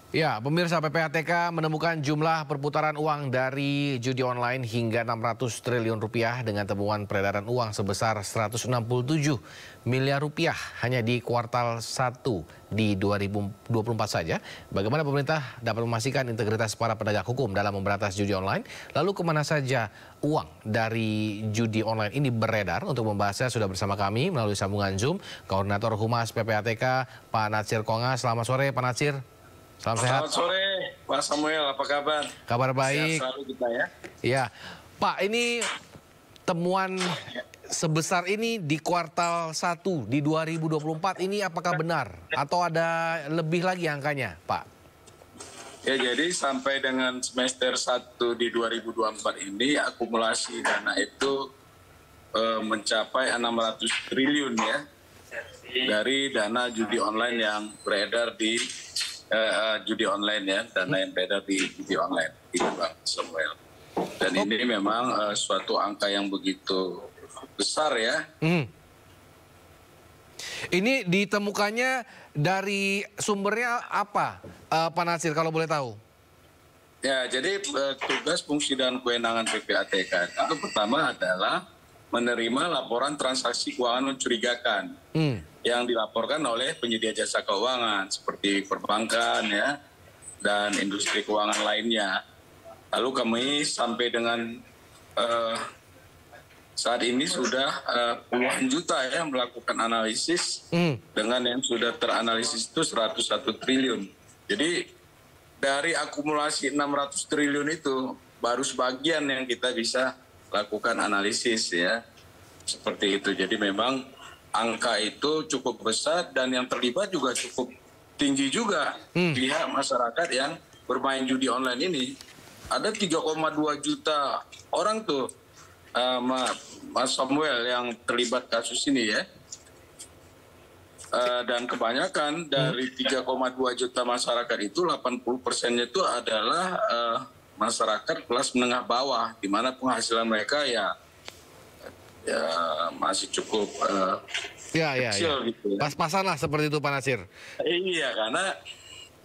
Ya, pemirsa PPATK menemukan jumlah perputaran uang dari judi online hingga 600 triliun rupiah dengan temuan peredaran uang sebesar 167 miliar rupiah hanya di kuartal 1 di 2024 saja. Bagaimana pemerintah dapat memastikan integritas para penegak hukum dalam memberantas judi online? Lalu kemana saja uang dari judi online ini beredar? Untuk membahasnya sudah bersama kami melalui sambungan Zoom, Koordinator Humas PPATK, Pak Natsir Kongas. Selamat sore, Pak Natsir. Salam sehat. Selamat sore, Pak Samuel. Apa kabar? Kabar baik. Sehat selalu kita ya. Ya, Pak, ini temuan sebesar ini di kuartal 1 di 2024 ini apakah benar? Atau ada lebih lagi angkanya, Pak? Ya, jadi sampai dengan semester 1 di 2024 ini akumulasi dana itu mencapai 600 triliun ya. Dari dana judi online yang beredar di judi online ya, dana yang beredar di judi online, itu Bang Samuel. Dan ini memang suatu angka yang begitu besar ya. Ini ditemukannya dari sumbernya apa, Pak Natsir kalau boleh tahu? Ya, jadi tugas, fungsi, dan kewenangan PPATK itu pertama adalah menerima laporan transaksi keuangan mencurigakan yang dilaporkan oleh penyedia jasa keuangan seperti perbankan ya dan industri keuangan lainnya. Lalu kami sampai dengan saat ini sudah puluhan juta ya melakukan analisis dengan yang sudah teranalisis itu 101 triliun. Jadi dari akumulasi 600 triliun itu baru sebagian yang kita bisa lakukan analisis ya, seperti itu. Jadi memang angka itu cukup besar dan yang terlibat juga cukup tinggi juga. Pihak masyarakat yang bermain judi online ini ada 3,2 juta orang tuh, Mas Samuel, yang terlibat kasus ini ya. Dan kebanyakan dari 3,2 juta masyarakat itu 80%-nya itu adalah masyarakat kelas menengah bawah, di mana penghasilan mereka ya masih cukup kecil gitu ya. Pas-pasan lah seperti itu, Pak Natsir. Iya, karena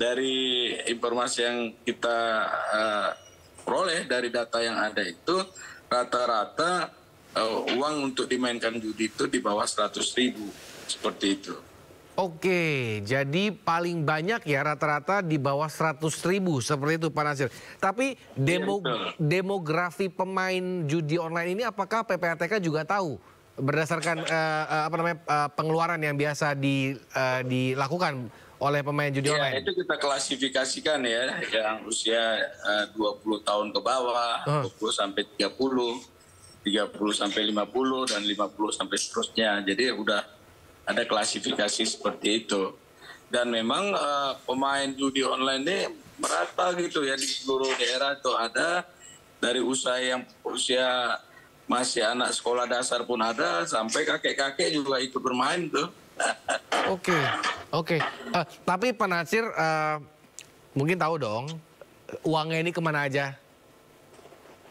dari informasi yang kita peroleh dari data yang ada itu rata-rata uang untuk dimainkan judi itu di bawah 100.000, seperti itu. Oke, jadi paling banyak ya rata-rata di bawah 100.000 seperti itu, Pak Natsir. Tapi demografi pemain judi online ini apakah PPATK juga tahu berdasarkan pengeluaran yang biasa dilakukan oleh pemain judi online? Itu kita klasifikasikan ya, yang usia 20 tahun ke bawah, 20 sampai 30, 30 sampai 50 dan 50 sampai seterusnya. Jadi udah ada klasifikasi seperti itu. Dan memang pemain judi online ini merata gitu ya, di seluruh daerah itu ada, dari usia masih anak sekolah dasar pun ada, sampai kakek-kakek juga ikut bermain tuh. Oke. Tapi Pak Natsir mungkin tahu dong uangnya ini kemana aja?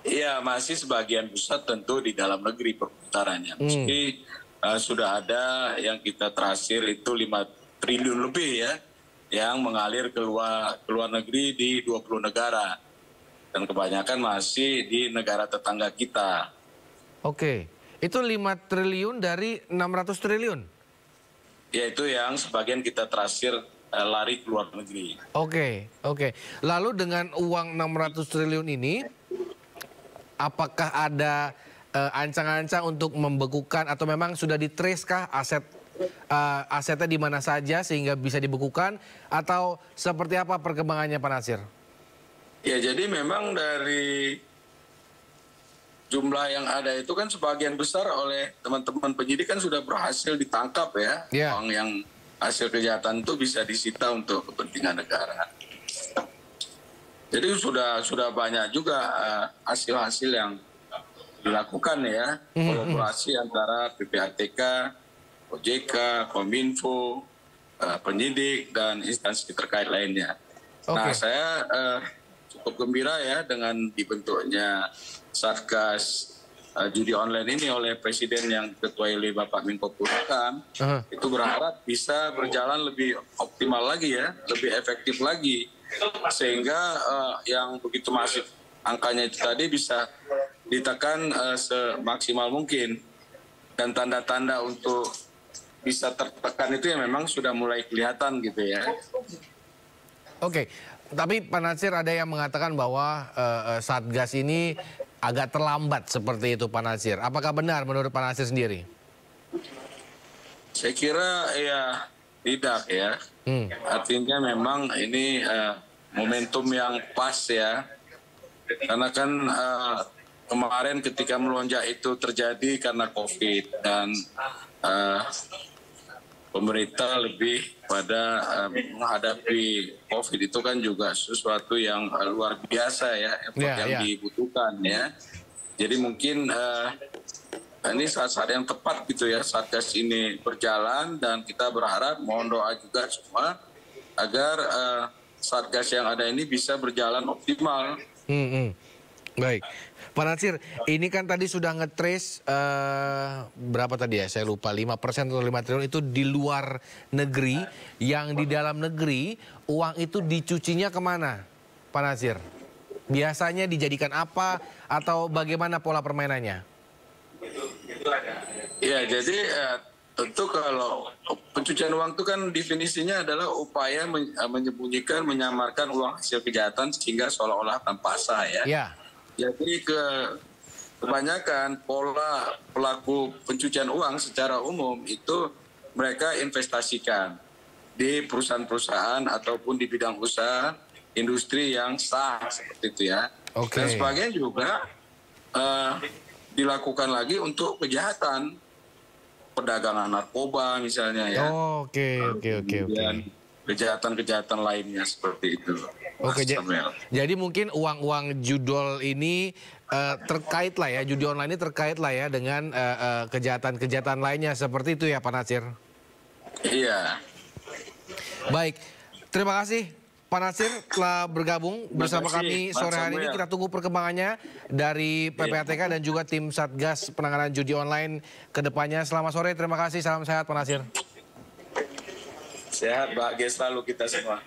Iya, masih sebagian besar tentu di dalam negeri perputarannya. Meski sudah ada yang kita trasir itu 5 triliun lebih ya, yang mengalir ke luar negeri di 20 negara. Dan kebanyakan masih di negara tetangga kita. Oke, itu 5 triliun dari 600 triliun? Ya, itu yang sebagian kita trasir lari ke luar negeri. Oke. Lalu dengan uang 600 triliun ini, apakah ada ancang-ancang untuk membekukan atau memang sudah di-trace kah asetnya di mana saja sehingga bisa dibekukan, atau seperti apa perkembangannya, Pak Natsir? Ya, jadi memang dari jumlah yang ada itu kan sebagian besar oleh teman-teman penyidik kan sudah berhasil ditangkap ya. Uang yang hasil kejahatan itu bisa disita untuk kepentingan negara. Jadi sudah banyak juga hasil-hasil yang dilakukan ya, kolaborasi antara PPATK, OJK, Kominfo, penyidik, dan instansi terkait lainnya. Nah, saya cukup gembira ya dengan dibentuknya Satgas judi online ini oleh Presiden yang diketuai oleh Bapak Menko Polhukam. Itu berharap bisa berjalan lebih optimal lagi ya, lebih efektif lagi. sehingga yang begitu masif angkanya itu tadi bisa ditekan semaksimal mungkin, dan tanda-tanda untuk bisa tertekan itu ya memang sudah mulai kelihatan gitu ya. Oke, tapi Pak Natsir, ada yang mengatakan bahwa Satgas ini agak terlambat seperti itu, Pak Natsir. Apakah benar menurut Pak Natsir sendiri? Saya kira ya tidak ya. Artinya memang ini momentum yang pas ya. Karena kan kemarin ketika melonjak itu terjadi karena COVID, dan pemerintah lebih pada menghadapi COVID itu kan juga sesuatu yang luar biasa ya, effort yang dibutuhkan ya. Jadi mungkin ini saat-saat yang tepat gitu ya Satgas ini berjalan, dan kita berharap, mohon doa juga semua agar Satgas yang ada ini bisa berjalan optimal. Baik, Pak Natsir, ini kan tadi sudah nge-trace berapa tadi ya, saya lupa, 5% atau 5 triliun itu di luar negeri. Yang di dalam negeri, uang itu dicucinya kemana, Pak Natsir? Biasanya dijadikan apa atau bagaimana pola permainannya? Ya, jadi tentu kalau pencucian uang itu kan definisinya adalah upaya menyembunyikan, menyamarkan uang hasil kejahatan sehingga seolah-olah tanpa sah ya. Jadi kebanyakan pola pelaku pencucian uang secara umum itu mereka investasikan di perusahaan-perusahaan ataupun di bidang usaha industri yang sah seperti itu ya. Dan sebagian juga dilakukan lagi untuk kejahatan perdagangan narkoba misalnya ya. Kejahatan-kejahatan lainnya seperti itu. Jadi mungkin uang-uang judol ini terkait lah ya, judi online ini terkait lah ya dengan kejahatan-kejahatan lainnya seperti itu ya, Pak Natsir? Iya. Baik, terima kasih Pak Natsir telah bergabung bersama kami sore hari ini. Kita tunggu perkembangannya dari PPATK dan juga tim Satgas penanganan judi online ke depannya. Selamat sore, terima kasih, salam sehat Pak Natsir. Sehat, bahagia selalu kita semua.